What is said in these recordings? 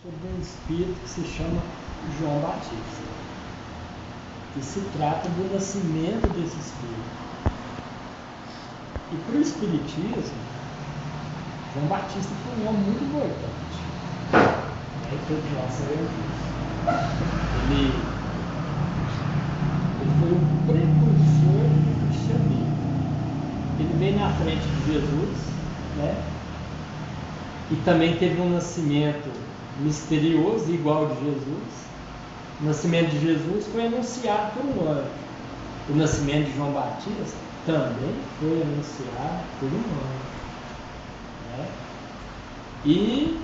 sobre um espírito que se chama João Batista. E se trata do nascimento desse espírito. E para o espiritismo, João Batista foi um homem muito importante. Aí todos nós sabemos disso. Ele foi o precursor do cristianismo. Ele veio na frente de Jesus, né? E também teve um nascimento misterioso, igual de Jesus. O nascimento de Jesus foi anunciado por um anjo. O nascimento de João Batista também foi anunciado por um anjo, né? E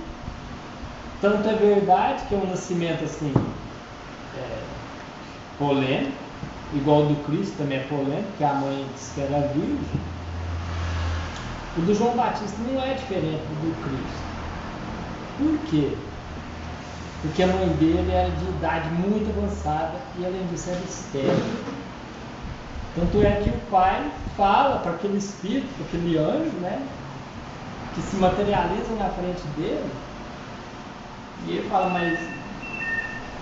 tanto é verdade que é um nascimento assim polêmico, igual o do Cristo também é polêmico, porque a mãe disse que era virgem. O do João Batista não é diferente do Cristo. Por quê? Porque a mãe dele era de idade muito avançada e além disso era estéril. Tanto é que o pai fala para aquele espírito, para aquele anjo, né, que se materializa na frente dele, e ele fala, mas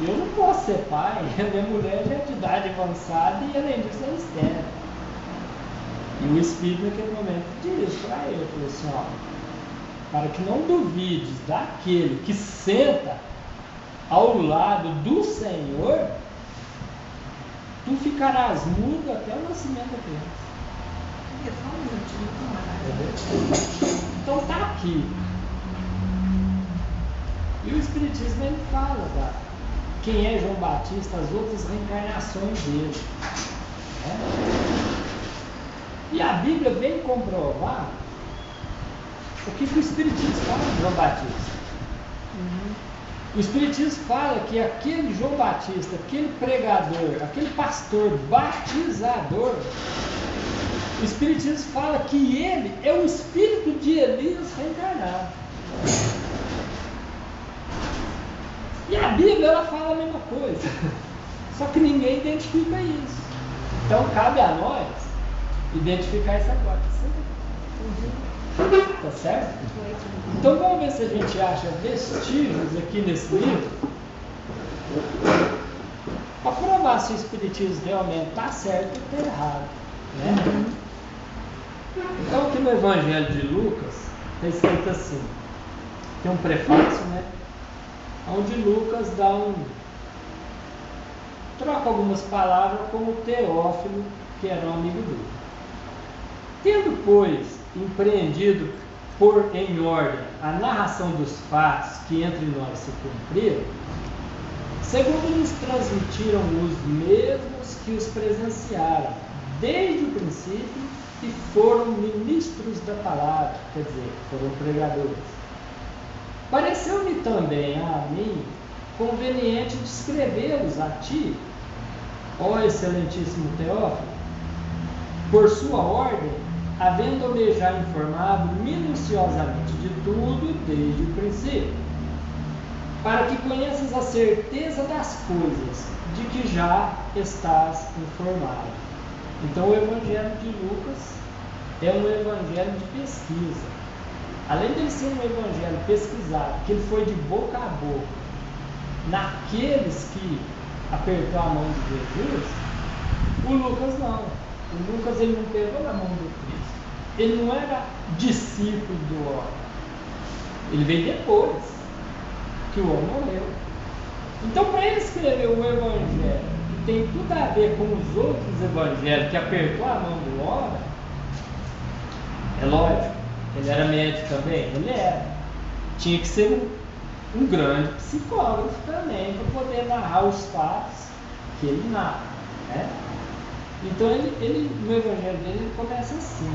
eu não posso ser pai, a minha mulher já é de idade avançada e além disso é estéril. E o espírito naquele momento diz para ele, falou assim, ó, para que não duvides daquele que senta ao lado do Senhor, tu ficarás mudo até o nascimento da criança. Então tá aqui. E o Espiritismo ele fala quem é João Batista, as outras reencarnações dele, né? E a Bíblia vem comprovar o que o Espiritismo fala de João Batista. O Espiritismo fala que aquele João Batista, aquele pregador, aquele pastor batizador, o Espiritismo fala que ele é o espírito de Elias reencarnado. E a Bíblia ela fala a mesma coisa, só que ninguém identifica isso. Então cabe a nós identificar isso agora. Tá certo? Então vamos ver se a gente acha vestígios aqui nesse livro para provar se o Espiritismo realmente está certo ou está errado, né? Então aqui no Evangelho de Lucas está escrito assim, tem um prefácio, né, onde Lucas troca algumas palavras com o Teófilo, que era um amigo dele. Tendo, pois, empreendido por em ordem a narração dos fatos que entre nós se cumpriram, segundo nos transmitiram os mesmos que os presenciaram desde o princípio e foram ministros da palavra, quer dizer, foram pregadores. Pareceu-me também a mim conveniente descrevê-los a ti, ó excelentíssimo Teófilo, por sua ordem, havendo-me já informado minuciosamente de tudo desde o princípio, para que conheças a certeza das coisas de que já estás informado. Então o Evangelho de Lucas é um evangelho de pesquisa. Além de ele ser um evangelho pesquisado, que ele foi de boca a boca naqueles que apertou a mão de Jesus, o Lucas não. O Lucas ele não pegou na mão do Cristo. Ele não era discípulo do homem. Ele veio depois que o homem morreu. Então, para ele escrever um evangelho que tem tudo a ver com os outros evangelhos que apertou a mão do homem, é lógico, ele era médico também? Ele era. Tinha que ser um grande psicógrafo também para poder narrar os fatos que ele narra, né? Então ele no evangelho dele ele começa assim,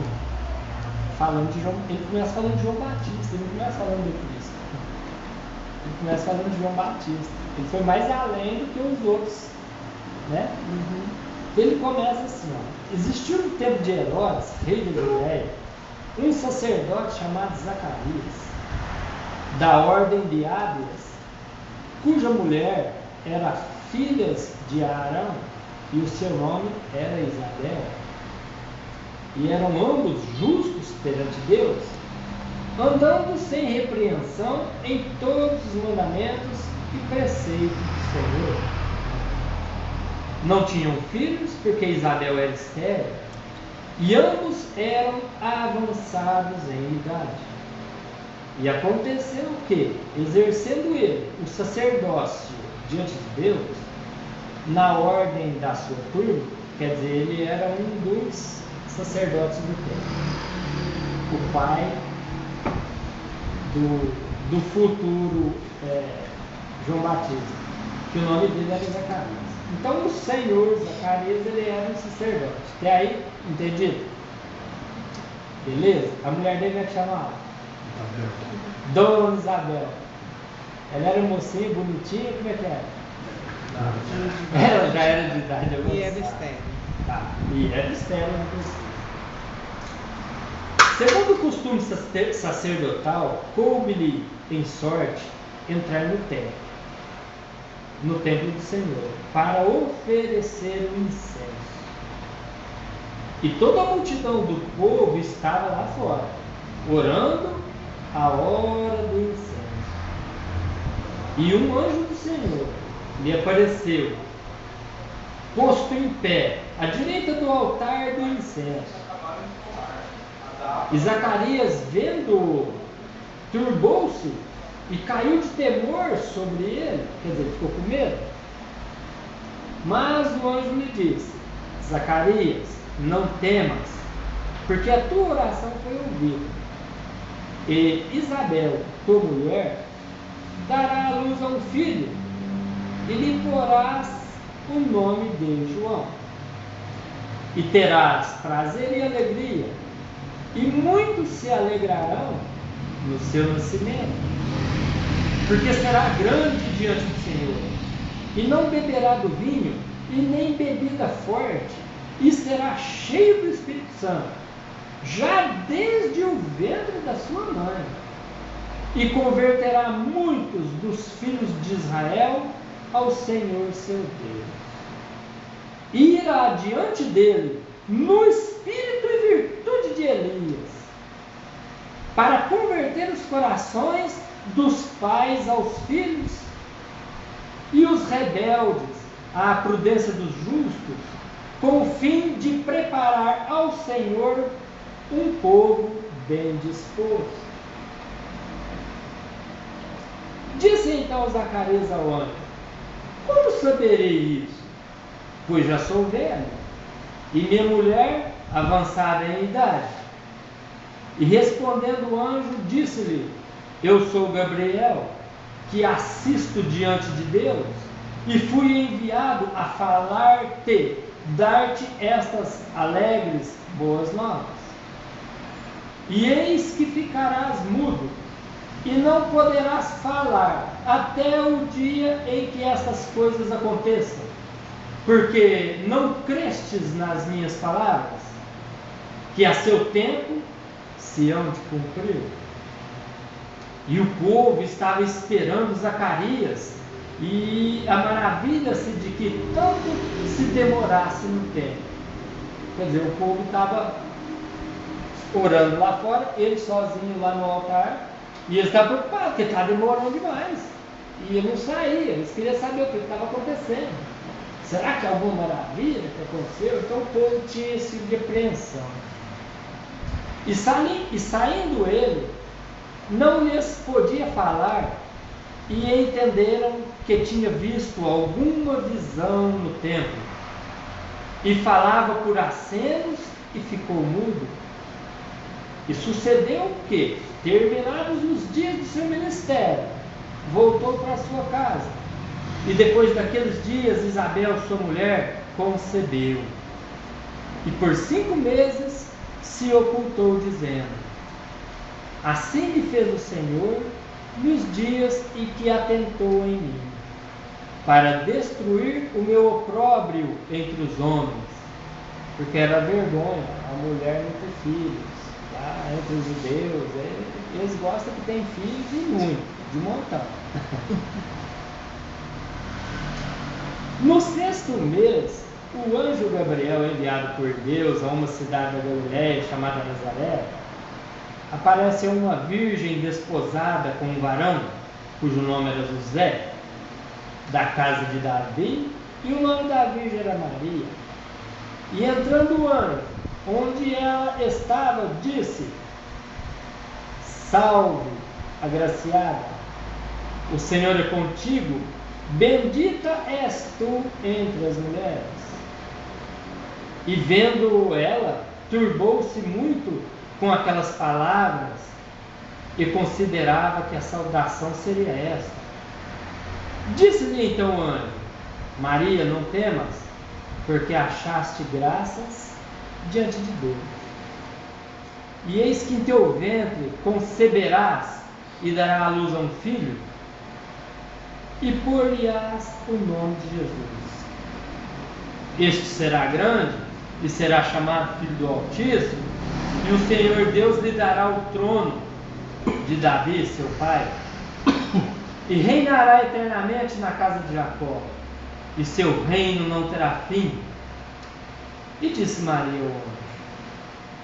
ele começa falando de João Batista, ele não começa falando de Cristo, ele começa falando de João Batista, ele foi mais além do que os outros, né? Ele começa assim, ó, existiu no tempo de Herodes, rei de Galileia, um sacerdote chamado Zacarias, da ordem de Ábias, cuja mulher era filha de Arão, e o seu nome era Isabel, e eram ambos justos perante Deus, andando sem repreensão em todos os mandamentos e preceitos do Senhor. Não tinham filhos, porque Isabel era estéril, e ambos eram avançados em idade. E aconteceu que, exercendo ele o sacerdócio diante de Deus, na ordem da sua turma, quer dizer, ele era um dos sacerdotes do templo, o pai do futuro João Batista, que o nome dele era Zacarias. Então o senhor Zacarias, ele era um sacerdote. Até aí, entendido? Beleza? A mulher dele é que chamava Dona Isabel. Ela era mocinha, bonitinha, como é que era? Ela já era de idade avançada. E era estéril. Tá. E era estéril, não precisa. Segundo o costume sacerdotal, coube-lhe em sorte entrar no templo do Senhor, para oferecer o incenso. E toda a multidão do povo estava lá fora, orando a hora do incenso. E um anjo do Senhor lhe apareceu, posto em pé, à direita do altar do incenso. E Zacarias, vendo, turbou-se e caiu de temor sobre ele, quer dizer, ficou com medo. Mas o anjo lhe disse: Zacarias, não temas, porque a tua oração foi ouvida. E Isabel, tua mulher, dará à luz a um filho, e lhe porás o nome de João. E terás prazer e alegria, e muitos se alegrarão no seu nascimento, porque será grande diante do Senhor, e não beberá do vinho, e nem bebida forte, e será cheio do Espírito Santo, já desde o ventre da sua mãe, e converterá muitos dos filhos de Israel ao Senhor seu Deus. E irá diante dele no espírito e virtude de Elias, para converter os corações dos pais aos filhos e os rebeldes à prudência dos justos, com o fim de preparar ao Senhor um povo bem disposto. Disse então Zacarias ao anjo: como saberei isso? Pois já sou velho, e minha mulher avançada em idade. E respondendo o anjo, disse-lhe: eu sou Gabriel, que assisto diante de Deus, e fui enviado a falar-te, dar-te estas alegres boas novas. E eis que ficarás mudo, e não poderás falar até o dia em que estas coisas aconteçam, porque não crestes nas minhas palavras, que a seu tempo se hão de cumprir. E o povo estava esperando Zacarias, e a maravilha-se de que tanto se demorasse no tempo. Quer dizer, o povo estava orando lá fora, ele sozinho lá no altar, e eles estavam preocupados, porque estava demorando demais, e ele não saía. Eles queriam saber o que estava acontecendo. Será que alguma maravilha que aconteceu? Então o povo tinha esse tipo de apreensão. E saindo ele, não lhes podia falar, e entenderam que tinha visto alguma visão no templo, e falava por acenos e ficou mudo. E sucedeu que, terminados os dias do seu ministério, voltou para sua casa. E depois daqueles dias, Isabel, sua mulher, concebeu. E por 5 meses se ocultou, dizendo: assim me fez o Senhor nos dias em que atentou em mim, para destruir o meu opróbrio entre os homens. Porque era vergonha a mulher não ter filhos. Lá entre os judeus, eles gostam que tem filhos e muito, de montão. No 6º mês, o anjo Gabriel, enviado por Deus a uma cidade da Galiléia chamada Nazaré, apareceu uma virgem desposada com um varão, cujo nome era José, da casa de Davi, e o nome da virgem era Maria. E entrando o anjo, onde ela estava, disse: Salve, agraciada, o Senhor é contigo, bendita és tu entre as mulheres. E vendo ela, turbou-se muito com aquelas palavras e considerava que a saudação seria esta. Disse-lhe então o anjo: Maria, não temas, porque achaste graças diante de Deus. E eis que em teu ventre conceberás e darás à luz a um filho, e por-lhe-ás o nome de Jesus. Este será grande e será chamado Filho do Altíssimo, e o Senhor Deus lhe dará o trono de Davi, seu pai, e reinará eternamente na casa de Jacó, e seu reino não terá fim. E disse Maria ao anjo: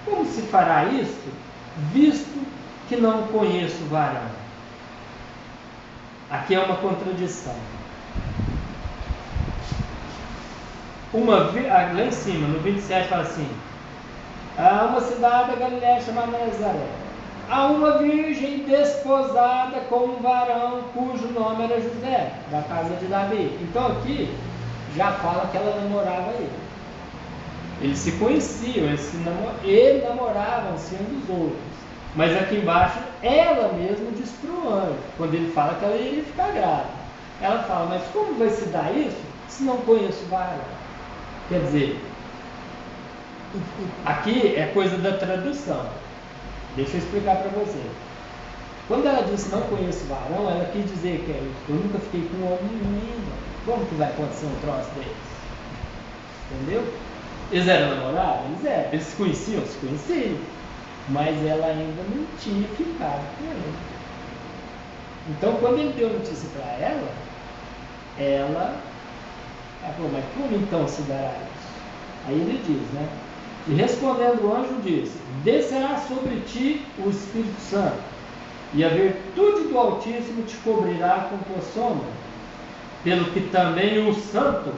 Como se fará isto, visto que não conheço varão? Aqui é uma contradição. Lá em cima, no 27, fala assim: há uma cidade da Galiléia chamada Nazaré. Há uma virgem desposada com um varão cujo nome era José, da casa de Davi. Então aqui já fala que ela namorava ele. Eles se conheciam, eles namoravam-se um dos outros. Mas aqui embaixo, ela mesma diz para o anjo, quando ele fala que ela iria ficar grávida. Ela fala: mas como vai se dar isso se não conheço varão? Quer dizer, aqui é coisa da tradução. Deixa eu explicar para você. Quando ela disse não conheço varão, ela quis dizer que eu nunca fiquei com um homem ainda. Como que vai acontecer um troço deles? Entendeu? Eles eram namorados? Eles eram. Eles se conheciam? Se conheciam. Mas ela ainda não tinha ficado com ele. Então, quando ele deu notícia para ela falou: mas como então se dará isso? Aí ele diz, né? E respondendo o anjo disse: descerá sobre ti o Espírito Santo, e a virtude do Altíssimo te cobrirá com tua sombra, pelo que também o santo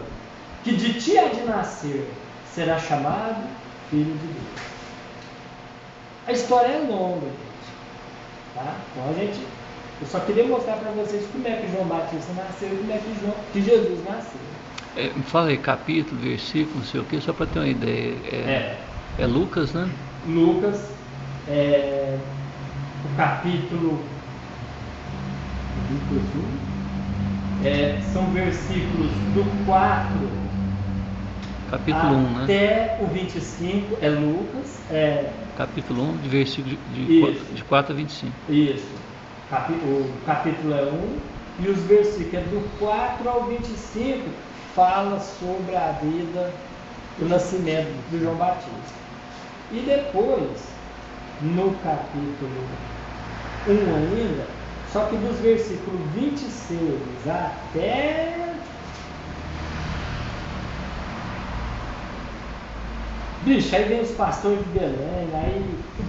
que de ti há de nascer será chamado Filho de Deus. A história é longa, gente, tá? Então eu só queria mostrar para vocês como é que João Batista nasceu e como é que Jesus nasceu. Fala aí, capítulo, versículo, não sei o que, só para ter uma ideia. É Lucas, né? Lucas, o capítulo são versículos do 4 capítulo 1, né? Até o 25 é Lucas. Capítulo 1, de versículo de 4 a 25. Isso. O capítulo é 1 e os versículos do 4 ao 25 fala sobre a vida, o nascimento de João Batista. E depois, no capítulo 1 ainda, só que dos versículos 26 até... Bicho, aí vem os pastores de Belém, aí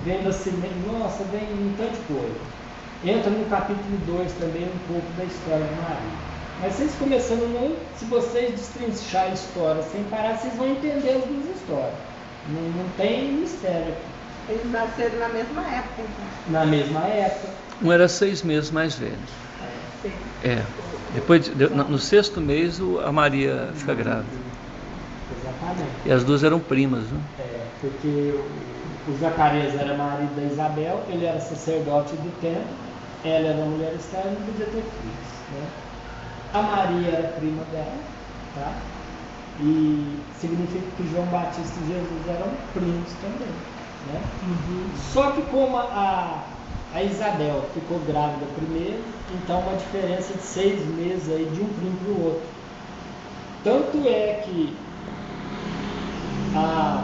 vem nascimento, nossa, vem um tanto de coisa. Entra no capítulo 2 também um pouco da história de Maria. Mas vocês começando, se vocês destrinchar a história sem parar, vocês vão entender as duas histórias. Não tem mistério. Eles nasceram na mesma época, então. Na mesma época. Um era 6 meses mais velho. Sim. Depois, no 6º mês, a Maria fica grávida. Exatamente. E as duas eram primas, né? Porque o Zacarias era marido da Isabel, ele era sacerdote do templo, ela era uma mulher externa e não podia ter filhos, né? A Maria era prima dela, tá? E significa que João Batista e Jesus eram primos também, né? Só que como a Isabel ficou grávida primeiro, então uma diferença de 6 meses aí de um primo para o outro. Tanto é que a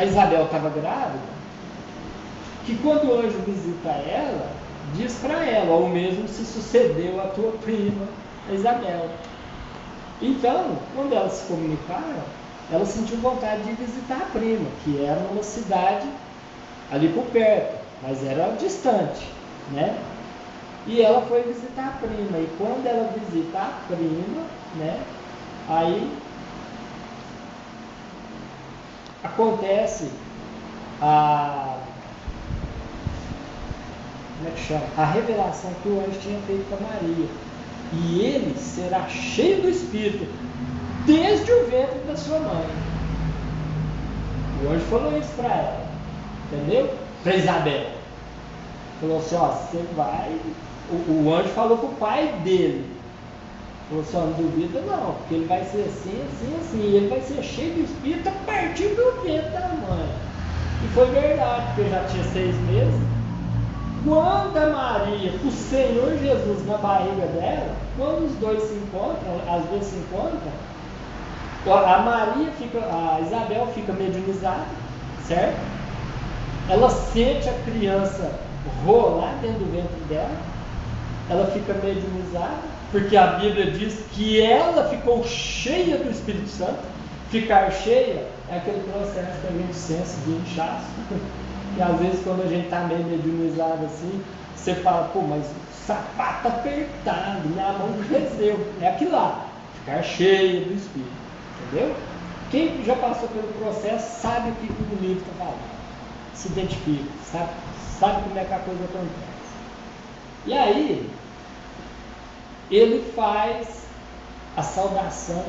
Isabel estava grávida, que quando o anjo visita ela, diz para ela: o mesmo se sucedeu a tua prima, a Isabel. Então, quando elas se comunicaram, ela sentiu vontade de visitar a prima, que era numa cidade ali por perto, mas era distante, né? E ela foi visitar a prima, e quando ela visita a prima, né, aí acontece como é que chama? A revelação que o anjo tinha feito para Maria. E ele será cheio do Espírito desde o ventre da sua mãe. O anjo falou isso para ela, entendeu? Para Isabel. Falou assim, ó, você vai... O anjo falou para o pai dele. Falou assim, ó, não duvida não, porque ele vai ser assim, assim, assim. E ele vai ser cheio do Espírito a partir do ventre da mãe. E foi verdade, porque já tinha 6 meses. Quando a Maria, o Senhor Jesus na barriga dela, quando os dois se encontram, as duas se encontram, a Isabel fica mediunizada, certo? Ela sente a criança rolar dentro do ventre dela, ela fica mediunizada, porque a Bíblia diz que ela ficou cheia do Espírito Santo. Ficar cheia é aquele processo que a gente sente de inchaço. E às vezes quando a gente está meio mediunizado assim, você fala, pô, mas o sapato apertado, minha mão cresceu. É aquilo lá, ficar cheio do Espírito, entendeu? Quem já passou pelo processo sabe o que o livro está falando, se identifica, sabe como é que a coisa acontece. E aí, ele faz a saudação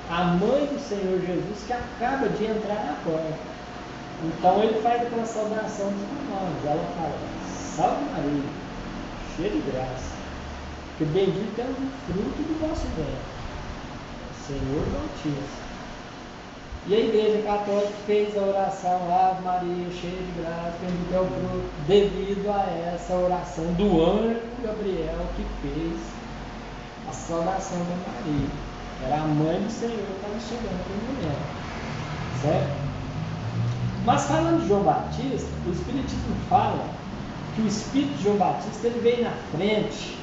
à mãe do Senhor Jesus que acaba de entrar na porta. Então ele faz aquela saudação dos irmãos. Ela fala, salve Maria, cheia de graça, que bendito é o fruto do vosso ventre, o Senhor do Altíssimo. E a Igreja Católica fez a oração, Ave Maria, cheia de graça, bendito é o fruto, devido a essa oração do anjo Gabriel que fez a saudação da Maria. Era a mãe do Senhor que estava chegando naquele momento, certo? Mas falando de João Batista, o Espiritismo fala que o Espírito de João Batista ele veio na frente,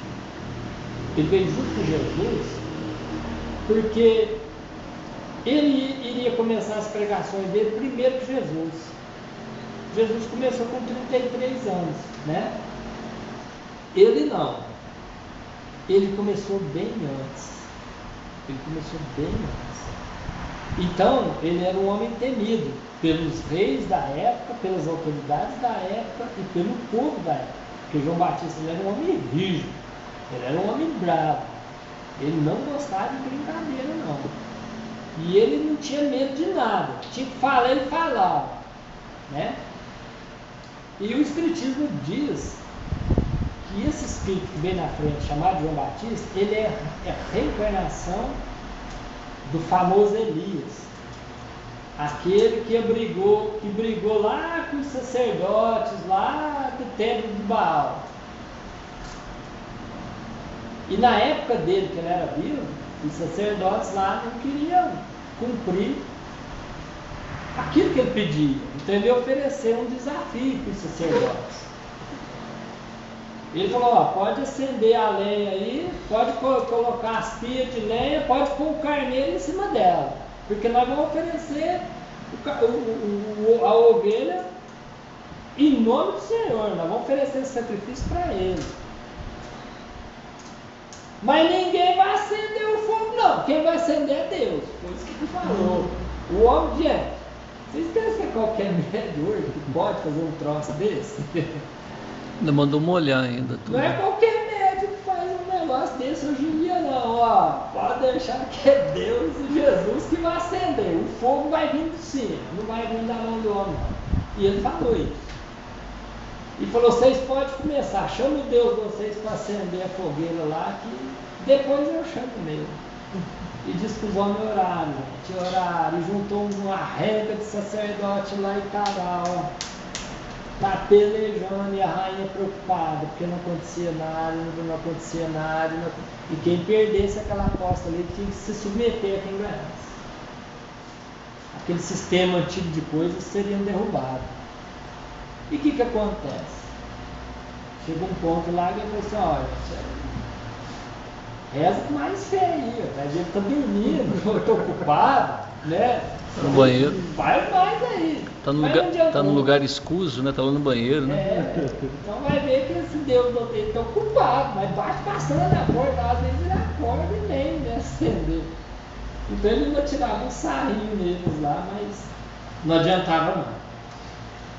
ele veio junto com Jesus, porque ele iria começar as pregações dele primeiro que Jesus. Jesus começou com 33 anos, né? Ele não. Ele começou bem antes. Então, ele era um homem temido pelos reis da época, pelas autoridades da época e pelo povo da época. Porque João Batista ele era um homem rígido, ele era um homem bravo, ele não gostava de brincadeira não. E ele não tinha medo de nada, tinha que falar, ele falava, né? E o Espiritismo diz que esse espírito que veio na frente, chamado João Batista, ele é a reencarnação do famoso Elias, aquele que brigou lá com os sacerdotes lá do templo de Baal. E na época dele, que ele era vivo, os sacerdotes lá não queriam cumprir aquilo que ele pedia. Então ele ofereceu um desafio para os sacerdotes. Ele falou, ó, pode acender a lenha aí, pode colocar as pias de lenha, pode pôr o carneiro em cima dela, porque nós vamos oferecer a ovelha em nome do Senhor, nós vamos oferecer esse sacrifício para ele. Mas ninguém vai acender o fogo não, quem vai acender é Deus, foi isso que ele falou. O homem, gente, vocês pensam que é qualquer médium hoje que pode fazer um troço desse? Ainda mandou molhar ainda tudo. Não é qualquer médico que faz um negócio desse hoje em dia não, ó. Pode deixar que é Deus e Jesus que vai acender. O fogo vai vir de cima, não vai vir da mão do homem não. E ele falou isso. E falou, vocês podem começar, chama o Deus de vocês para acender a fogueira lá, que depois eu chamo o meu. E disse que os homens oraram, e juntou uma renca de sacerdote lá em Caral. Está pelejando e a rainha preocupada, porque não acontecia nada, e quem perdesse aquela aposta ali tinha que se submeter a quem ganhasse. Aquele sistema antigo de coisas seriam derrubados. E o que acontece? Chega um ponto lá que ele falou assim, olha, reza com mais fé aí, a gente está dormindo, eu estou ocupado, né? No banheiro. Vai mais aí. Tá num lugar escuso, né? Tá lá no banheiro, né? Então vai ver que esse Deus não tem tão culpado, mas bate passando na porta, às vezes ele acorda e nem né, acender. Então ele ainda tirava um sarrinho neles lá, mas não adiantava não.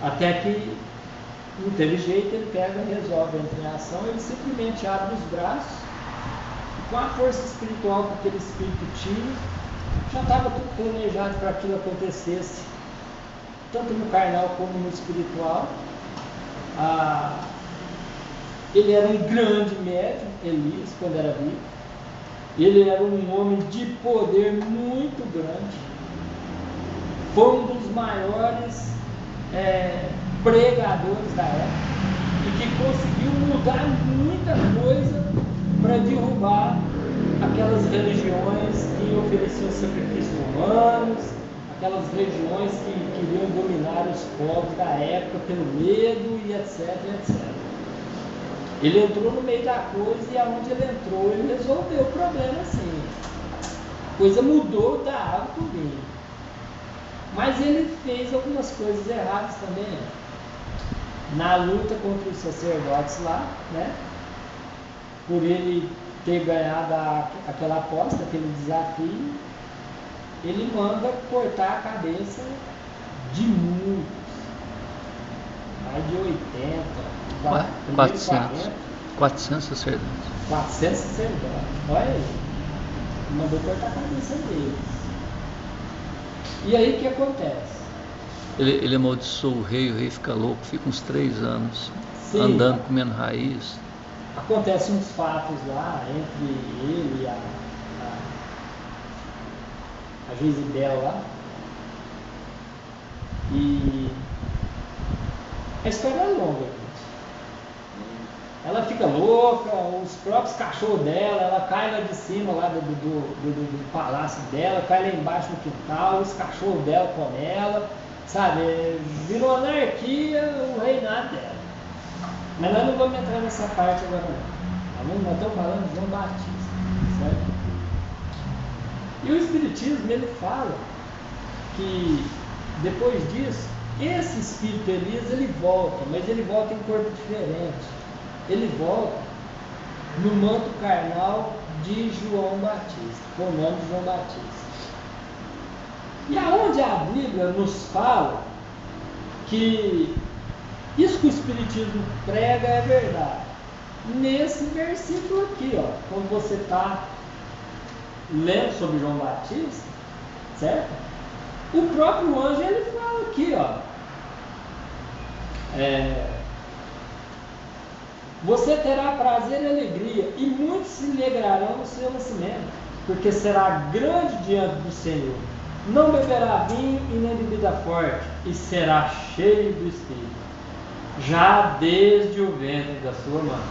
Até que não teve jeito, ele pega e resolve entrar em ação, ele simplesmente abre os braços, e com a força espiritual que aquele espírito tinha, já estava tudo planejado para aquilo acontecesse, tanto no carnal como no espiritual. Ele era um grande médium, Elias, quando era vivo. Ele era um homem de poder muito grande. Foi um dos maiores pregadores da época e que conseguiu mudar muita coisa para derrubar aquelas religiões que ofereciam sacrifícios humanos, aquelas religiões que queriam dominar os povos da época pelo medo e etc, etc. Ele entrou no meio da coisa e aonde ele entrou, ele resolveu o problema assim. A coisa mudou da água para o vinho. Mas ele fez algumas coisas erradas também. Na luta contra os sacerdotes lá, né? Por ele ter ganhado aquela aposta, aquele desafio, ele manda cortar a cabeça de muitos. Mais de 80, 400 sacerdotes. 400 sacerdotes, olha aí. Mandou cortar a cabeça deles. E aí o que acontece? Ele amaldiçoa o rei fica louco, fica uns 3 anos. Sim, andando, comendo raiz. Acontecem uns fatos lá entre ele e a Jezibel lá. E a história é longa, gente. Ela fica louca, os próprios cachorros dela, ela cai lá de cima lá do palácio dela, cai lá embaixo no quintal, os cachorros dela comem ela, sabe? Virou anarquia o reinado dela. Mas nós não vamos entrar nessa parte agora não. Nós estamos falando de João Batista, certo? E o Espiritismo, ele fala que depois disso, esse espírito Elias, ele volta, mas ele volta em corpo diferente. Ele volta no manto carnal de João Batista, com o nome de João Batista. E aonde a Bíblia nos fala que isso que o Espiritismo prega é verdade. Nesse versículo aqui, ó, quando você está lendo sobre João Batista, certo? O próprio anjo, ele fala aqui, ó. Você terá prazer e alegria, e muitos se alegrarão no seu nascimento, porque será grande diante do Senhor. Não beberá vinho e nem bebida forte, e será cheio do Espírito, já desde o ventre da sua mãe.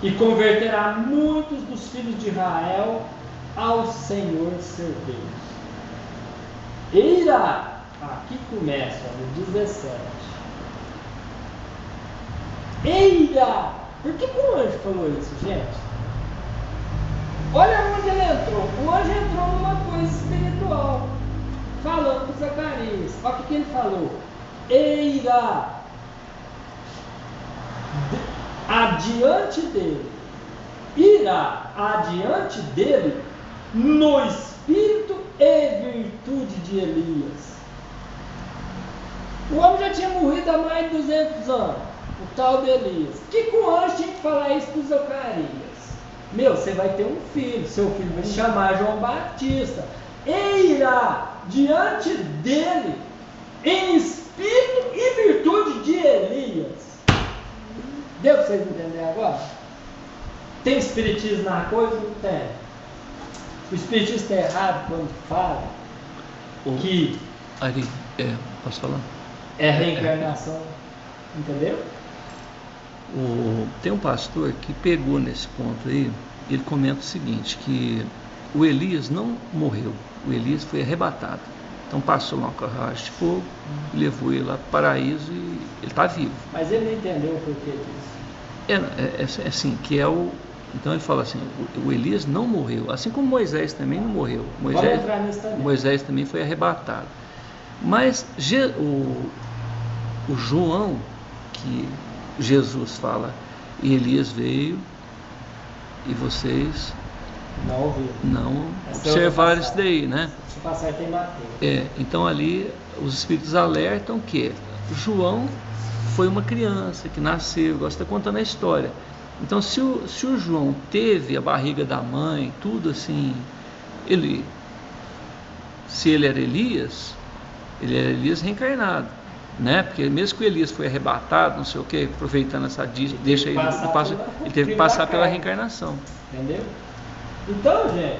E converterá muitos dos filhos de Israel ao Senhor seu Deus. E irá, aqui começa no 17. Eira! Por que o anjo falou isso, gente? Olha onde ele entrou. O anjo entrou numa coisa espiritual, falando para Zacarias. Olha o que ele falou. Eira! Adiante dele. Irá adiante dele no espírito e virtude de Elias. O homem já tinha morrido há mais de 200 anos. O tal de Elias. Que o anjo tinha que falar isso para Zacarias? Meu, você vai ter um filho, seu filho vai se chamar João Batista. E irá diante dele em espírito e virtude de Elias. Deu para vocês entenderem agora? Tem espiritismo na coisa? Não tem. O espiritismo está errado quando fala que Ari, posso falar? É reencarnação, entendeu? Tem um pastor que pegou nesse ponto aí, ele comenta o seguinte, que o Elias não morreu, o Elias foi arrebatado. Então passou lá uma carruagem de fogo, levou ele lá para o paraíso e ele está vivo. Mas ele não entendeu o porquê disso. É assim, que é o Então ele fala assim, o Elias não morreu, assim como Moisés também não morreu. Moisés também foi arrebatado. Mas o João, que Jesus fala, e Elias veio e vocês não observaram isso daí, né? Se passar tem Mateus. Então ali os Espíritos alertam que João foi uma criança que nasceu, gosta de contando a história. Então se o João teve a barriga da mãe, tudo assim, se ele era Elias reencarnado, né? Porque mesmo que o Elias foi arrebatado, não sei o que, aproveitando essa deixa ele teve que passar pela reencarnação. Entendeu? Então, gente,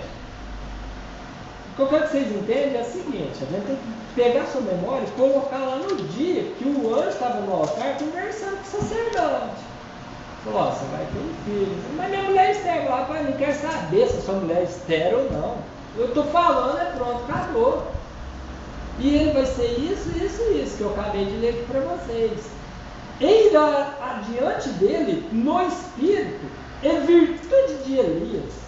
o que eu quero que vocês entendam é o seguinte: a gente tem que pegar sua memória e colocar lá no dia que o anjo estava no altar conversando com o sacerdote. Falou: ó, você vai ter um filho. Mas minha mulher é estéril lá, pai, não quer saber se a sua mulher é estéril ou não. Eu estou falando, pronto, acabou. E ele vai ser isso, isso e isso que eu acabei de ler aqui para vocês. Ainda adiante dele, no espírito, é virtude de Elias.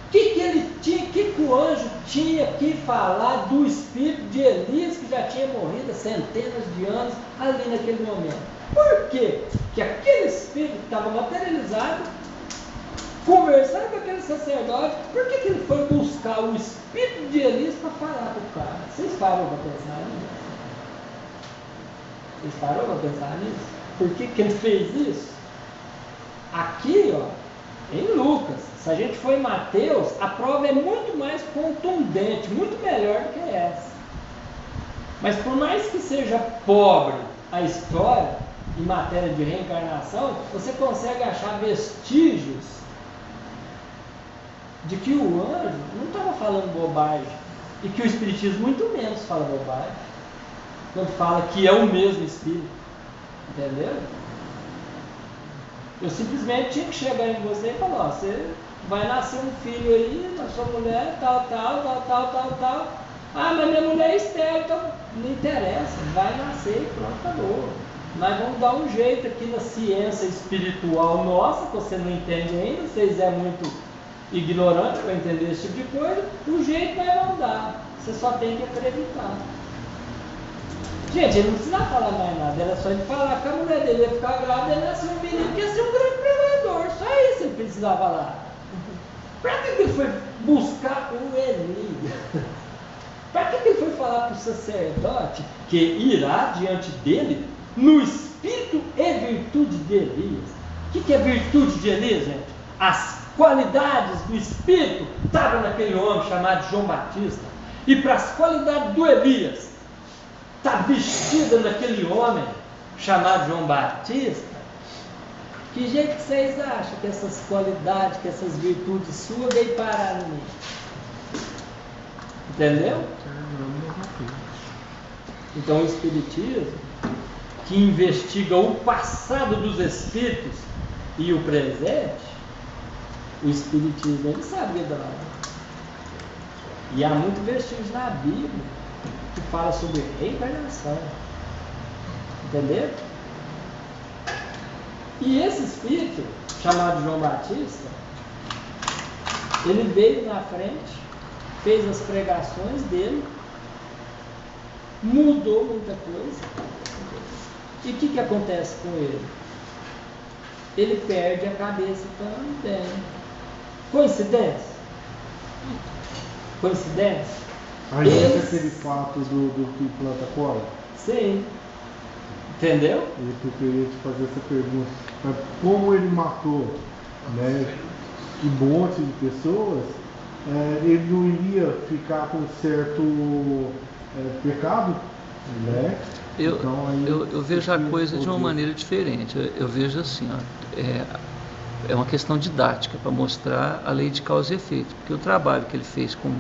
O que o anjo tinha que falar do espírito de Elias, que já tinha morrido há centenas de anos ali naquele momento? Por quê? Que aquele espírito estava materializado, conversando com aquele sacerdote. Por que ele foi buscar o espírito de Elias para falar com o cara? Vocês param para pensar nisso? Por que ele fez isso? Aqui, ó, em Lucas, se a gente for em Mateus, a prova é muito mais contundente, muito melhor do que essa. Mas por mais que seja pobre a história em matéria de reencarnação, você consegue achar vestígios de que o anjo não estava falando bobagem, e que o Espiritismo muito menos fala bobagem, quando fala que é o mesmo Espírito. Entendeu? Eu simplesmente tinha que chegar em você e falar: ó, você vai nascer um filho aí, na sua mulher, tal. Ah, mas minha mulher é estéril, então não interessa, vai nascer e pronto, acabou. Nós vamos dar um jeito aqui na ciência espiritual nossa, que você não entende ainda, vocês é muito ignorante para entender esse tipo de coisa, o jeito nós vamos dar, você só tem que acreditar. Gente, ele não precisava falar mais nada, era só ele falar que a mulher dele ia ficar grávida e nascer um menino que ia ser um grande pregador, só isso ele precisava falar. Para que ele foi buscar o Elias? Para que ele foi falar para o sacerdote que irá diante dele no espírito e virtude de Elias? O que é virtude de Elias, gente? As qualidades do espírito estavam naquele homem chamado João Batista, e para as qualidades do Elias está vestida naquele homem chamado João Batista. Que jeito que vocês acham que essas qualidades, que essas virtudes suas veio parar em mim? Entendeu? Então o Espiritismo, que investiga o passado dos espíritos e o presente, o Espiritismo ele sabia da hora. E há muito vestígio na Bíblia que fala sobre reencarnação. Entendeu? E esse espírito, chamado João Batista, ele veio na frente, fez as pregações dele, mudou muita coisa. E o que acontece com ele? Ele perde a cabeça também. Coincidência? Coincidência? Aí é aquele fato do que planta cola? Sim. Entendeu? Eu queria te fazer essa pergunta. Mas como ele matou, né, um monte de pessoas, ele não iria ficar com certo pecado, né? Eu vejo a coisa de uma maneira diferente. Eu vejo assim, ó, é uma questão didática para mostrar a lei de causa e efeito, porque o trabalho que ele fez como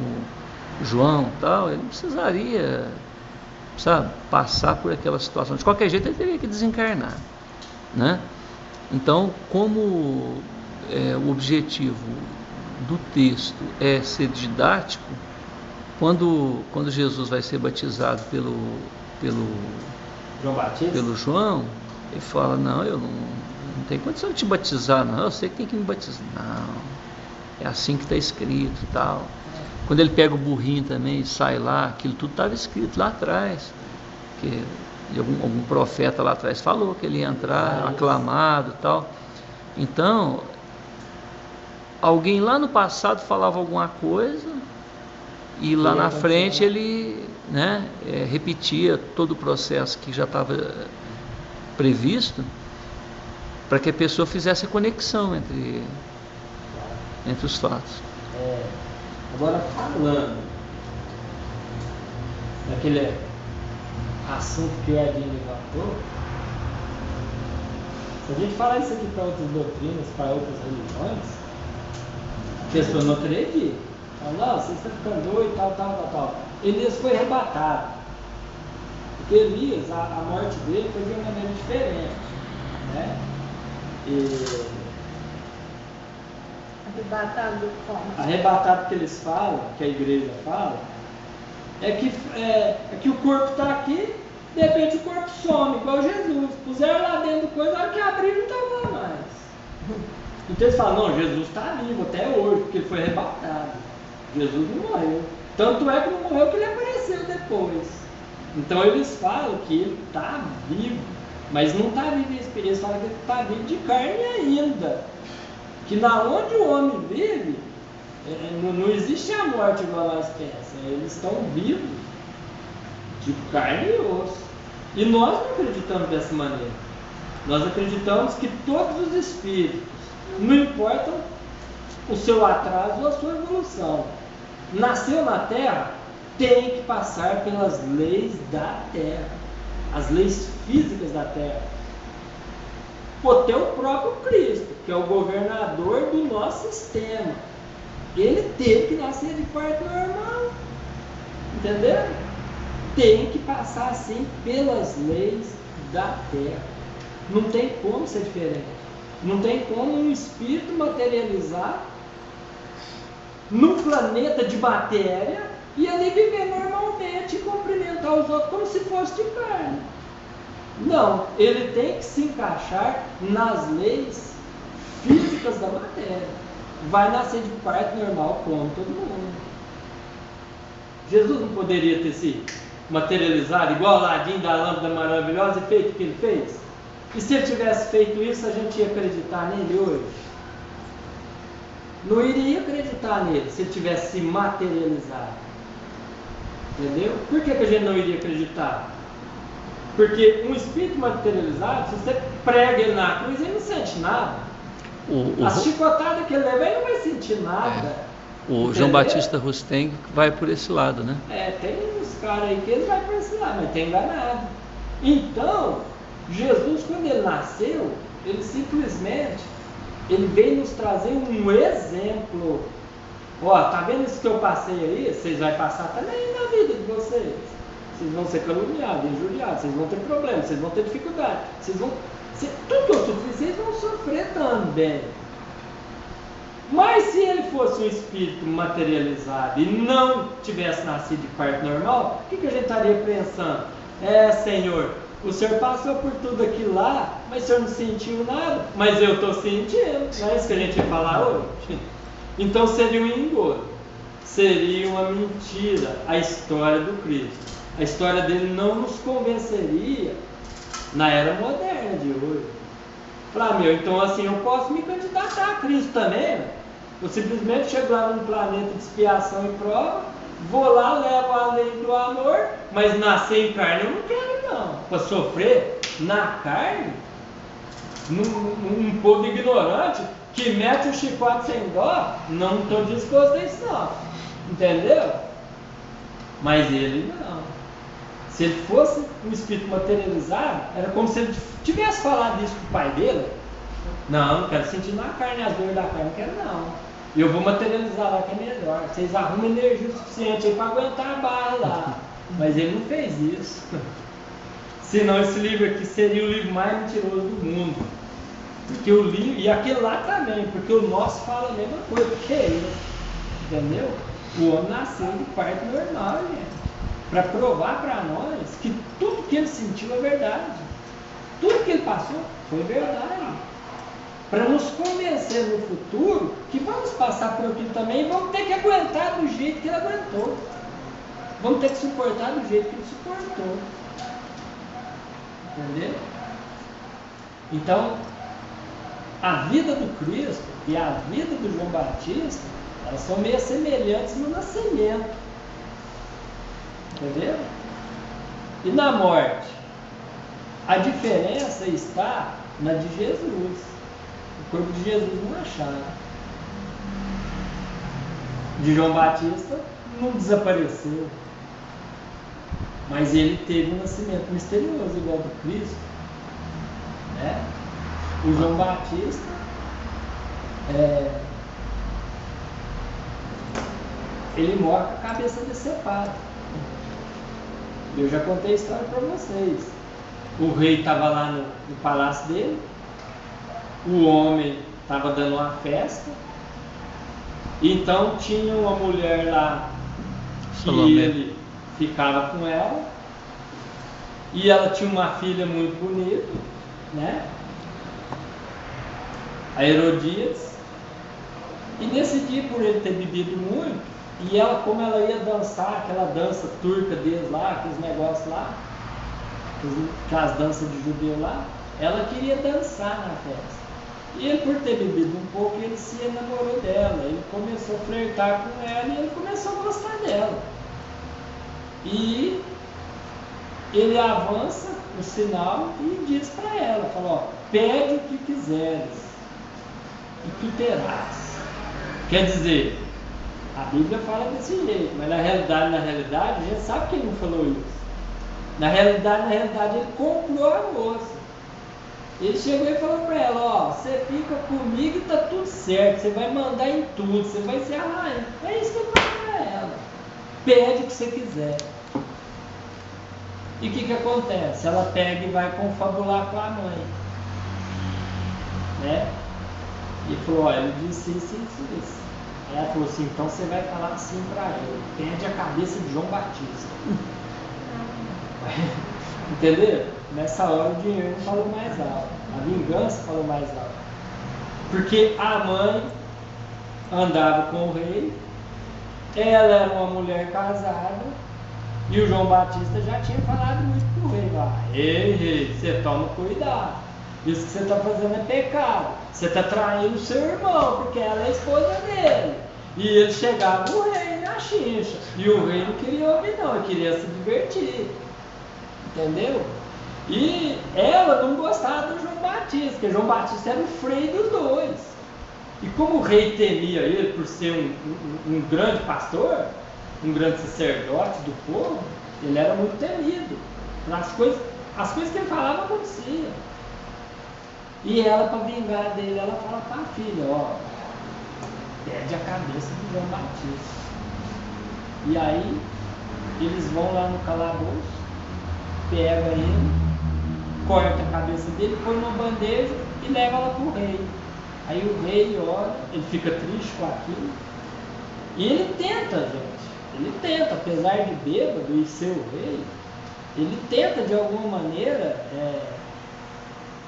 João, tal, ele não precisaria, sabe, passar por aquela situação. De qualquer jeito ele teria que desencarnar, né? Então, como o objetivo do texto é ser didático, quando Jesus vai ser batizado pelo João Batista? Pelo João, ele fala: não, eu não tem condição de te batizar, não. Eu sei que tem que me batizar. Não, é assim que está escrito e tal. Quando ele pega o burrinho também e sai lá, aquilo tudo estava escrito lá atrás. Que algum profeta lá atrás falou que ele ia entrar, aclamado e tal. Então, alguém lá no passado falava alguma coisa e lá na frente ele, né, repetia todo o processo que já estava previsto para que a pessoa fizesse a conexão entre os fatos. Agora, falando daquele assunto que o Edinho levantou, se a gente falar isso aqui para outras doutrinas, para outras religiões, a pessoa não acredita. Fala, não, você está ficando doido, tal. Elias foi arrebatado. Porque Elias, a morte dele foi de uma maneira diferente, né? Arrebatado como? Arrebatado que eles falam, que a igreja fala, é que o corpo está aqui, de repente o corpo some, igual Jesus. Puseram lá dentro do coisa, na hora que abriram não estava lá mais. Então eles falam, não, Jesus está vivo até hoje, porque ele foi arrebatado. Jesus não morreu. Tanto é que não morreu que ele apareceu depois. Então eles falam que ele está vivo, mas não está vivo em espírito. Eles falam que ele está vivo de carne ainda. Que na onde o homem vive, não existe a morte igual nós pensamos. Eles estão vivos de carne e osso. E nós não acreditamos dessa maneira. Nós acreditamos que todos os espíritos, não importam o seu atraso ou a sua evolução, nasceu na Terra, tem que passar pelas leis da Terra, as leis físicas da Terra. Até o próprio Cristo, que é o governador do nosso sistema, ele teve que nascer de parto normal, entendeu? Tem que passar assim pelas leis da Terra. Não tem como ser diferente. Não tem como um espírito materializar num planeta de matéria e ali viver normalmente e cumprimentar os outros como se fosse de carne. Não, ele tem que se encaixar nas leis físicas da matéria. Vai nascer de parto normal como todo mundo. Jesus não poderia ter se materializado igual o ladinho da lâmpada maravilhosa e feito o que ele fez? E se ele tivesse feito isso, a gente ia acreditar nele hoje? Não iria acreditar nele se ele tivesse se materializado. Entendeu? Por que a gente não iria acreditar? Porque um espírito materializado, se você prega ele na cruz, ele não sente nada. A chicotada que ele leva, ele não vai sentir nada. O João Batista Rustem vai por esse lado, né? Tem uns caras aí que eles vão por esse lado, mas tem enganado. Então, Jesus, quando ele nasceu, ele simplesmente veio nos trazer um exemplo. Ó, tá vendo isso que eu passei aí? Vocês vão passar também na vida de vocês. Vocês vão ser caluniados, injuriados, vocês vão ter problemas, vocês vão ter dificuldade. Tudo que eu sofri, vocês vão sofrer também. Mas se ele fosse um espírito materializado e não tivesse nascido de parto normal, o que a gente estaria pensando? Senhor, o senhor passou por tudo aquilo lá, mas o senhor não sentiu nada, mas eu estou sentindo. Não é isso que a gente ia falar hoje? Então seria um engodo, seria uma mentira a história do Cristo. A história dele não nos convenceria na era moderna de hoje. Falar, então assim, eu posso me candidatar a Cristo também, né? Eu simplesmente chego lá num planeta de expiação e prova, vou lá, levo a lei do amor, mas nascer em carne eu não quero não. Para sofrer na carne, um povo ignorante que mete o chicote sem dó, não estou disposto a isso não. Entendeu? Mas ele não. Se ele fosse um espírito materializado, era como se ele tivesse falado isso para o pai dele. Não quero sentir na carne as dores da carne, não quero não. Eu vou materializar lá que é melhor. Vocês arrumam energia suficiente aí para aguentar a barra lá. Mas ele não fez isso. Senão esse livro aqui seria o livro mais mentiroso do mundo. Porque o livro, e aquele lá também, porque o nosso fala a mesma coisa, que é ele. Entendeu? O homem nasceu de parto normal, gente. Para provar para nós que tudo que ele sentiu é verdade. Tudo que ele passou foi verdade. para nos convencer no futuro que vamos passar por aquilo também e vamos ter que aguentar do jeito que ele aguentou. Vamos ter que suportar do jeito que ele suportou. Entendeu? Então, a vida do Cristo e a vida do João Batista, elas são meio semelhantes no nascimento. Entendeu? E na morte, a diferença está na de Jesus. O corpo de Jesus não acharam. De João Batista não desapareceu. Mas ele teve um nascimento misterioso, igual do Cristo. Né? O João Batista ele morre com a cabeça decepada. Eu já contei a história para vocês. O rei estava lá no palácio dele, o homem estava dando uma festa, então tinha uma mulher lá que Salomé. ele ficava com ela, e ela tinha uma filha muito bonita, né? A Herodíades. E nesse dia, por ele ter bebido muito, e ela, como ela ia dançar aquela dança turca deles lá, aqueles negócios lá, aquelas danças de judeu lá, ela queria dançar na festa. E ele, por ter bebido um pouco, ele se enamorou dela, ele começou a flertar com ela e ele começou a gostar dela. E ele avança o sinal e diz para ela, fala, ó, pede o que quiseres e tu terás. Quer dizer, a Bíblia fala desse jeito, mas na realidade, a gente sabe que ele não falou isso. Na realidade, ele comprou a moça. Ele chegou e falou para ela, ó, você fica comigo e tá tudo certo, você vai mandar em tudo, você vai ser a rainha. É isso que ele falou para ela. Pede o que você quiser. E o que acontece? Ela pega e vai confabular com a mãe. Né? E falou, ó, ele disse isso. Aí ela falou assim, então você vai falar assim para ele, pede a cabeça de João Batista. Entendeu? Nessa hora o dinheiro não falou mais alto, a vingança falou mais alto. Porque a mãe andava com o rei, ela era uma mulher casada, e o João Batista já tinha falado muito pro rei lá, ei rei, você toma cuidado, isso que você está fazendo é pecado, você está traindo o seu irmão, porque ela é a esposa dele. E ele chegava o rei na chincha, e o rei não queria ouvir não, ele queria se divertir. Entendeu? E ela não gostava do João Batista, porque João Batista era o freio dos dois. E como o rei temia ele por ser um grande pastor, um grande sacerdote do povo, ele era muito temido. As coisas que ele falava aconteciam. E ela, para vingar dele, ela fala para a filha, ó, pede a cabeça do João Batista. E aí eles vão lá no calabouço, pega ele, corta a cabeça dele, põe numa bandeja e leva ela para o rei. Aí o rei olha, ele fica triste com aquilo. E ele tenta, gente. Ele tenta, apesar de bêbado e ser o rei, ele tenta de alguma maneira,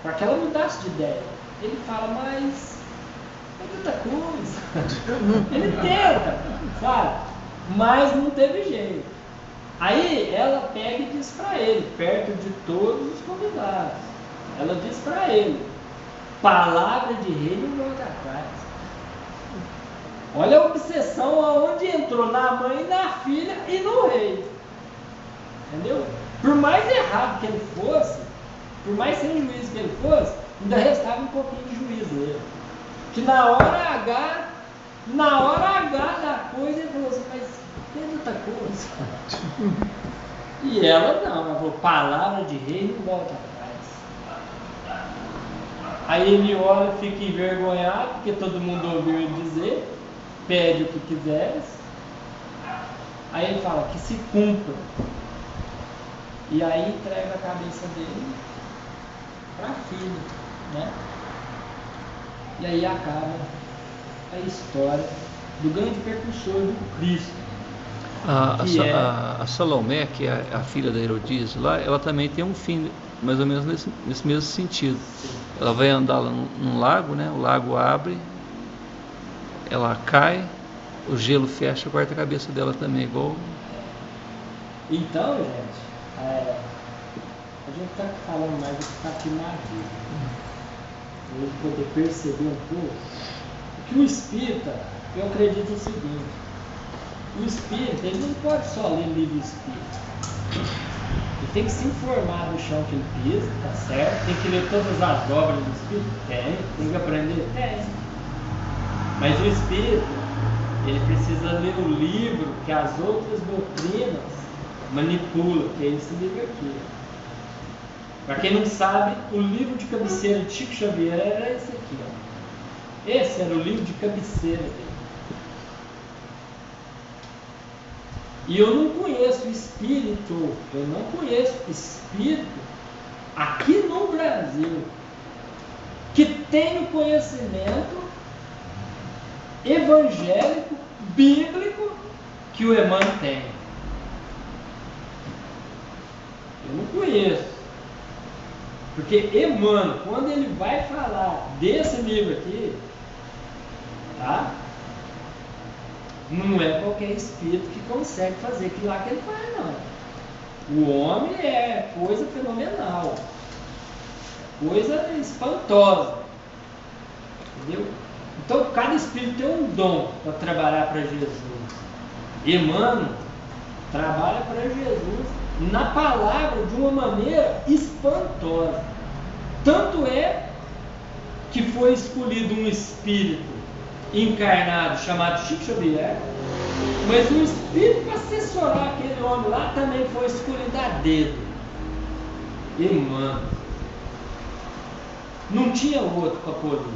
para que ela mudasse de ideia. Ele fala, mas é muita coisa. Ele tenta, sabe? Mas não teve jeito. Aí ela pega e diz para ele, perto de todos os convidados, ela diz para ele, palavra de rei não volta atrás. Olha a obsessão aonde entrou, na mãe, na filha e no rei. Entendeu? Por mais errado que ele fosse, por mais sem juízo que ele fosse, ainda restava um pouquinho de juízo nele. Que na hora H da coisa, ele falou assim, mas tem muita coisa. E ela não, ela falou, palavra de rei não volta atrás. Aí ele olha, fica envergonhado, porque todo mundo ouviu ele dizer, pede o que quiseres. Aí ele fala, que se cumpra. E aí entrega a cabeça dele para a filha, né? E aí acaba a história do grande precursor do Cristo. A Salomé, que é a filha da Herodíades lá, ela também tem um fim mais ou menos nesse mesmo sentido. Ela vai andar lá num lago, né? O lago abre, ela cai, o gelo fecha, corta a cabeça dela também, igual. Então, gente, a gente está falando mais do que está aqui na Bíblia. Para gente poder perceber um pouco que o espírita, eu acredito o seguinte: o espírita, ele não pode só ler livro espírita. Ele tem que se informar do chão que ele pisa, tá certo? Tem que ler todas as obras do espírito? Tem que aprender? Tem. Mas o espírito, ele precisa ler o livro que as outras doutrinas manipulam, que é esse livro aqui. Para quem não sabe, o livro de cabeceira de Chico Xavier era esse aqui, ó. Esse era o livro de cabeceira dele. E eu não conheço espírito aqui no Brasil que tenha o conhecimento evangélico, bíblico que o Emmanuel tem. Eu não conheço. Porque Emmanuel, quando ele vai falar desse livro aqui, tá? Não é qualquer espírito que consegue fazer aquilo lá que ele faz, não. O homem é coisa fenomenal, coisa espantosa, entendeu? Então cada espírito tem um dom para trabalhar para Jesus. Emmanuel trabalha para Jesus na palavra de uma maneira espantosa. Tanto é que foi escolhido um espírito encarnado chamado Chico Xavier, mas o espírito para assessorar aquele homem lá também foi escolhido a dedo. Emmanuel. Não tinha outro para poder.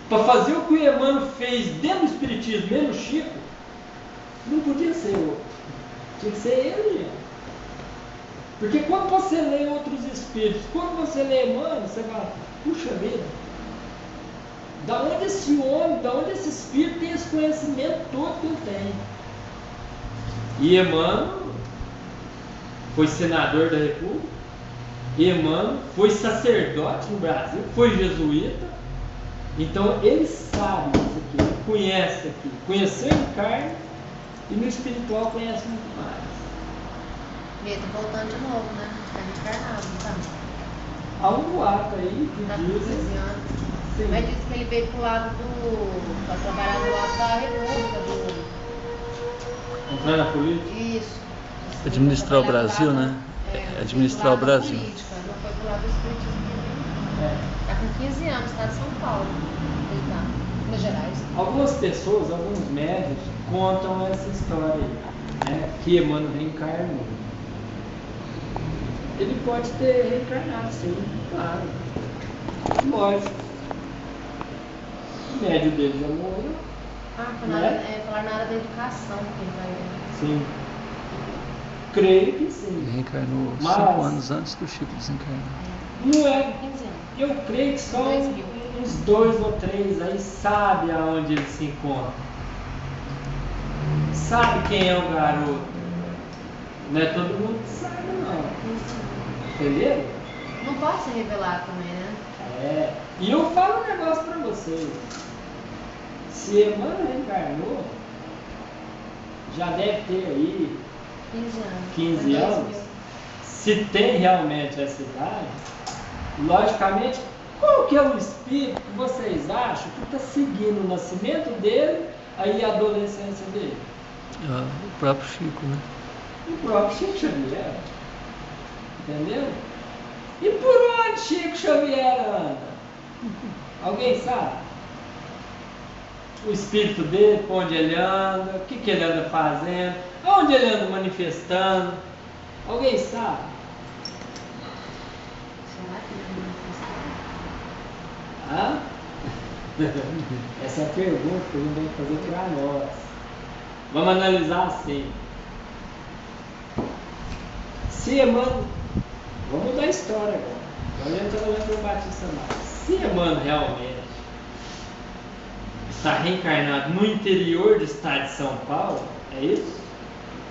Para fazer o que o Emmanuel fez dentro do espiritismo, mesmo Chico, não podia ser outro. Tinha que ser ele, gente. Porque quando você lê outros espíritos, quando você lê Emmanuel, você fala, puxa vida, da onde esse homem, da onde esse espírito tem esse conhecimento todo que ele tem? E Emmanuel foi senador da República, Emmanuel foi sacerdote no Brasil, foi jesuíta, então ele sabe isso aqui, ele conhece aqui, conheceu em carne e no espiritual conhece muito mais. Medo voltando de novo, né? Está reencarnado, tá? Há um boato aí que Tá diz. 15 anos. Sim. Mas diz que ele veio pro lado para trabalhar no lado da República, Entrar na política? Isso. Administrar o Brasil, né? Administrar o Brasil. Política, não foi pro lado do espiritismo. Tá com 15 anos, tá de São Paulo. Ele tá, Minas Gerais. Algumas pessoas, alguns médicos contam essa história aí, né? Que Emmanuel reencarnou. Ele pode ter reencarnado, sim, claro. Lógico. O médio dele já morreu. Falar na área da educação que ele vai. Sim. Creio que sim. Ele reencarnou Mas 5 anos antes do Chico desencarnar. não é. 15 anos. Eu creio que só 2000. uns 2 ou 3 aí sabe aonde ele se encontra. Sabe quem é o garoto. Não é todo mundo que sabe, não. Entendeu? Não pode se revelar também, né? E eu falo um negócio pra vocês. Se Emmanuel reencarnou, já deve ter aí 15 anos. Se tem realmente essa idade, logicamente, qual que é o espírito que vocês acham que está seguindo o nascimento dele aí a adolescência dele? O próprio Chico, né? O próprio Chico Xavier. Entendeu? E por onde Chico Xavier anda? Alguém sabe? O espírito dele, por onde ele anda, o que ele anda fazendo, aonde ele anda manifestando. Alguém sabe? Será que ele Hã? Essa é a pergunta que ele vem fazer para nós. Vamos analisar assim. Se Emmanuel, vamos mudar a história agora. Agora a gente está olhando para o Batista mais. Se Emmanuel realmente está reencarnado no interior do estado de São Paulo, é isso?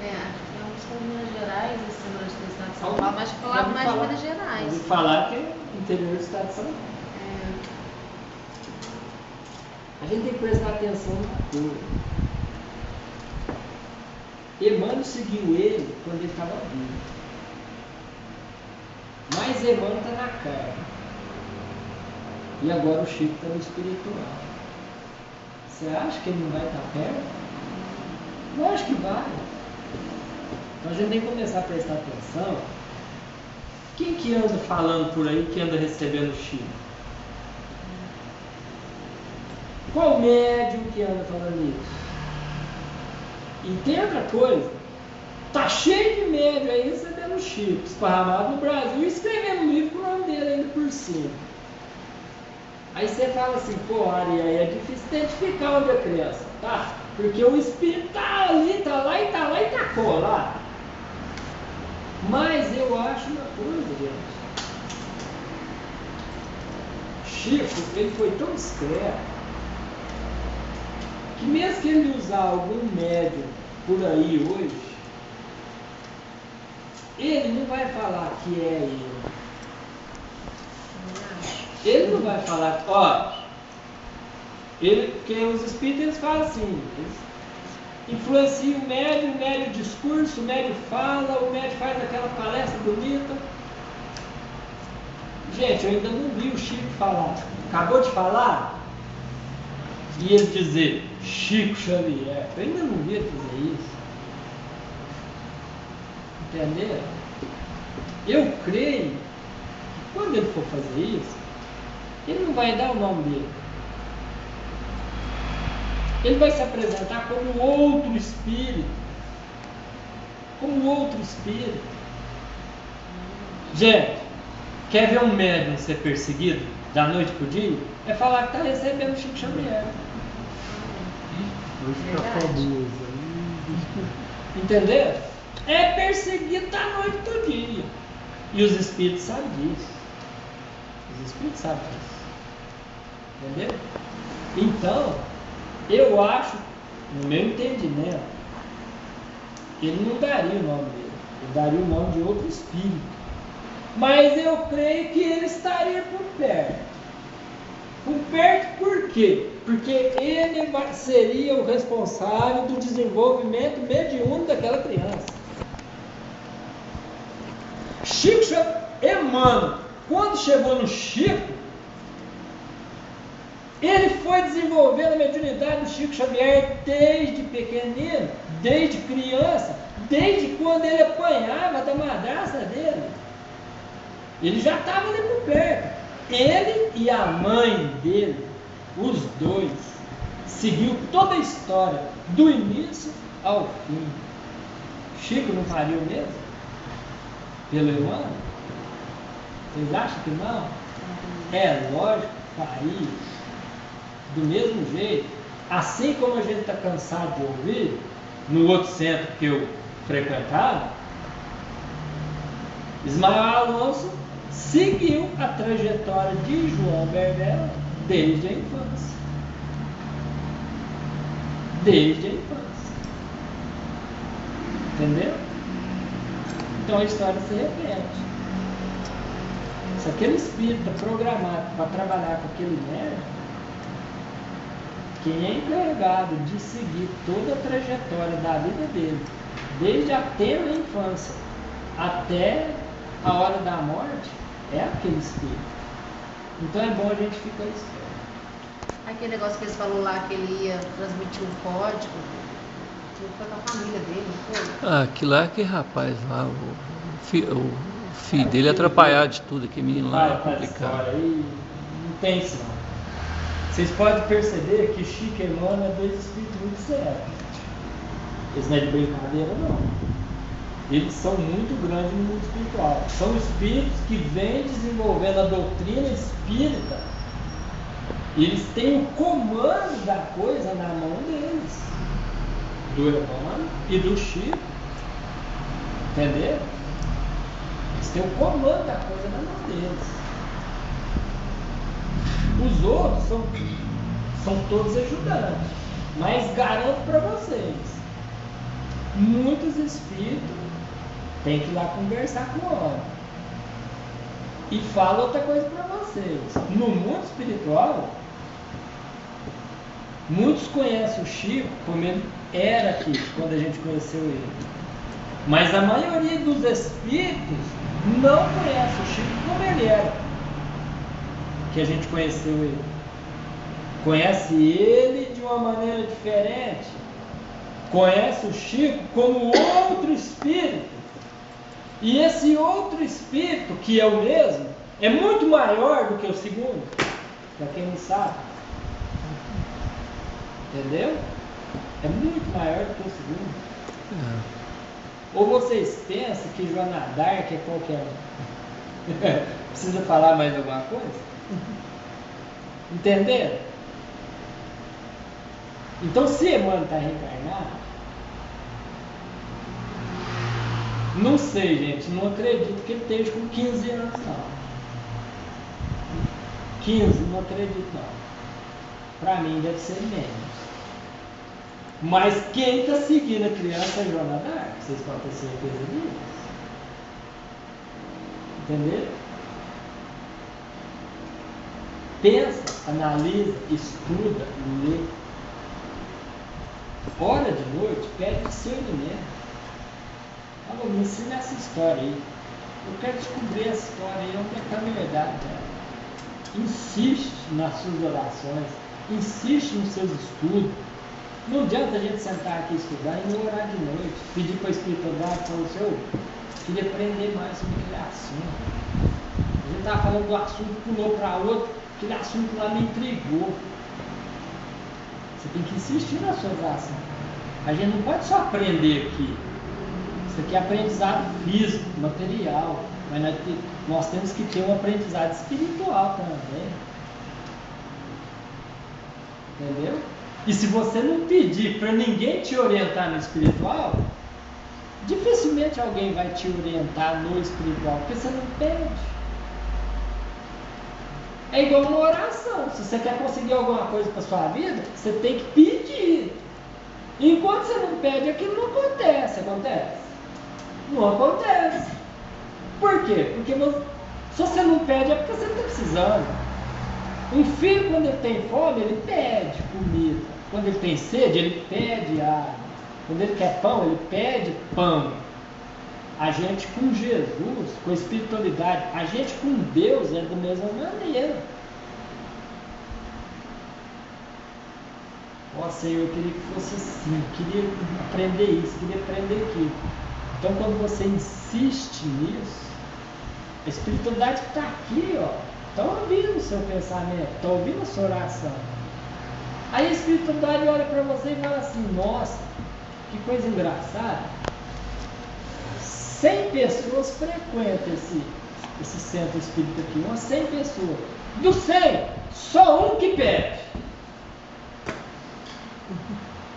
acho que é um por Minas Gerais, esse Semana de Estado de São Paulo, mas falava mais de Minas Gerais. Ouvi falar que é interior do estado de São Paulo. A gente tem que prestar atenção na coisa. Emmanuel seguiu ele quando ele estava vivo. Mas Emmanuel está na carne. E agora o Chico está no espiritual. Você acha que ele não vai estar perto? Eu acho que vai. Então a gente tem que começar a prestar atenção. Quem que anda falando por aí, que anda recebendo o Chico? Qual médium que anda falando isso? E tem outra coisa. Tá cheio de médium aí recebendo o Chico, esparramado no Brasil, e escrevendo livro com o nome dele ainda por cima. Aí você fala assim, pô, Ari, aí é difícil identificar onde a criança tá, porque o espírito tá ali, tá lá e tá lá e tá colar. Mas eu acho uma coisa, gente. Chico, ele foi tão discreto que mesmo que ele usar algum médium por aí hoje, ele não vai falar que é ele. Ele não vai falar, ó, porque os espíritos eles falam assim, eles influenciam o médium discurso, o médium fala, o médium faz aquela palestra bonita. Gente, eu ainda não vi o Chico falar. Acabou de falar? E ele dizer Chico Xavier. Eu ainda não vi ele dizer isso. Entendeu? Eu creio que quando ele for fazer isso, ele não vai dar o nome dele. Ele vai se apresentar como outro espírito. Como outro espírito. Gente, quer ver um médium ser perseguido da noite para o dia? É falar que está recebendo Chico Xavier. Entendeu? É perseguido da noite para o dia. E os espíritos sabem disso. Os espíritos sabem disso. Entendeu? Então, eu acho, no meu entendimento, ele não daria o nome dele. Ele daria o nome de outro espírito. Mas eu creio que ele estaria por perto. Por perto por quê? Porque ele seria o responsável do desenvolvimento mediúnico daquela criança. Chico Emmanuel, quando chegou no Chico, ele foi desenvolvendo a mediunidade do Chico Xavier desde pequenino, desde criança, desde quando ele apanhava da madrasta dele. Ele já estava ali por perto. Ele e a mãe dele, os dois, seguiu toda a história, do início ao fim. Chico não faria o mesmo? Pelo Emmanuel? Vocês acham que não? É lógico que faria. Do mesmo jeito. Assim como a gente está cansado de ouvir, no outro centro que eu frequentava, Ismael Alonso seguiu a trajetória de João Berdella desde a infância. Desde a infância. Entendeu? Então a história se repete. Se aquele espírito está programado para trabalhar com aquele médium, quem é encarregado de seguir toda a trajetória da vida dele, desde a tenra infância até a hora da morte, é aquele espírito. Então é bom a gente ficar esperto. Aquele negócio que eles falou lá, que ele ia transmitir um código, foi com a família dele, não foi? Ah, aquilo lá, aquele rapaz lá, o filho dele atrapalhado de tudo, aquele menino lá é complicado. Aí não tem isso não. Vocês podem perceber que Chico e Emmanuel é dois espíritos muito sérios. Eles não é de brincadeira não. Eles são muito grandes no mundo espiritual. São espíritos que vêm desenvolvendo a doutrina espírita. Eles têm o comando da coisa na mão deles. Do Emmanuel e do Chico. Entendeu? Eles têm o comando da coisa na mão deles. Os outros são todos ajudantes. Mas garanto para vocês, muitos espíritos Tem que ir lá conversar com o homem. E falo outra coisa para vocês. No mundo espiritual, muitos conhecem o Chico como ele era aqui, quando a gente conheceu ele. Mas a maioria dos espíritos não conhece o Chico como ele era, que a gente conheceu ele. Conhece ele de uma maneira diferente. Conhece o Chico como outro espírito. E esse outro espírito, que é o mesmo, é muito maior do que o segundo, para quem não sabe. Entendeu? É muito maior do que o segundo. Ou vocês pensam que Joana d'Arc é qualquer um? Precisa falar mais alguma coisa? Entenderam? Então, se Emmanuel está reencarnado, não sei, gente, não acredito que ele esteja com 15 anos, não. 15, não acredito, não. Para mim, deve ser menos. Mas quem está seguindo a criança é Joana d'Arc, vocês podem ter certeza disso. Entenderam? Pensa, analisa, estuda, lê. Hora de noite, pede discernimento. Fala, me ensina essa história aí. Eu quero descobrir essa história aí, onde é que está a verdade dela. Insiste nas suas orações, insiste nos seus estudos. Não adianta a gente sentar aqui e estudar e não orar de noite, pedir para a espiritualidade, falar, eu queria aprender mais sobre aquele assunto. A gente estava falando do assunto, pulou para outro, aquele assunto lá me intrigou. Você tem que insistir na sua oração. A gente não pode só aprender aqui. Isso aqui é aprendizado físico, material, mas nós temos que ter um aprendizado espiritual também. Entendeu? E se você não pedir para ninguém te orientar no espiritual, dificilmente alguém vai te orientar no espiritual, porque você não pede. É igual uma oração. Se você quer conseguir alguma coisa para sua vida, você tem que pedir. Enquanto você não pede, aquilo não acontece. Acontece? Não acontece. Por quê? Porque se você não pede, é porque você não está precisando. Um filho, quando ele tem fome, ele pede comida. Quando ele tem sede, ele pede água. Quando ele quer pão, ele pede pão. A gente com Jesus, com a espiritualidade, a gente com Deus é da mesma maneira. Ó Senhor, eu queria que fosse assim, queria aprender isso, queria aprender aquilo. Então quando você insiste nisso, a espiritualidade está aqui, ó, está ouvindo o seu pensamento, está ouvindo a sua oração. Aí a espiritualidade olha para você e fala assim, nossa, que coisa engraçada. 100 pessoas frequentam esse centro espírita aqui, umas 100 pessoas. Do 100, só um que pede.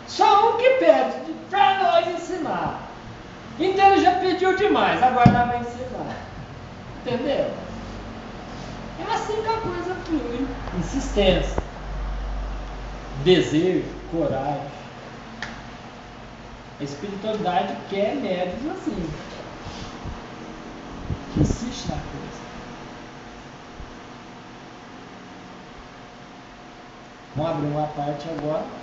Só um que pede para nós ensinar. Então ele já pediu demais, agora nós vamos ensinar. Entendeu? É assim que a coisa flui. Insistência, desejo, coragem. A espiritualidade quer médios assim, que insiste na coisa. Vamos abrir uma parte agora.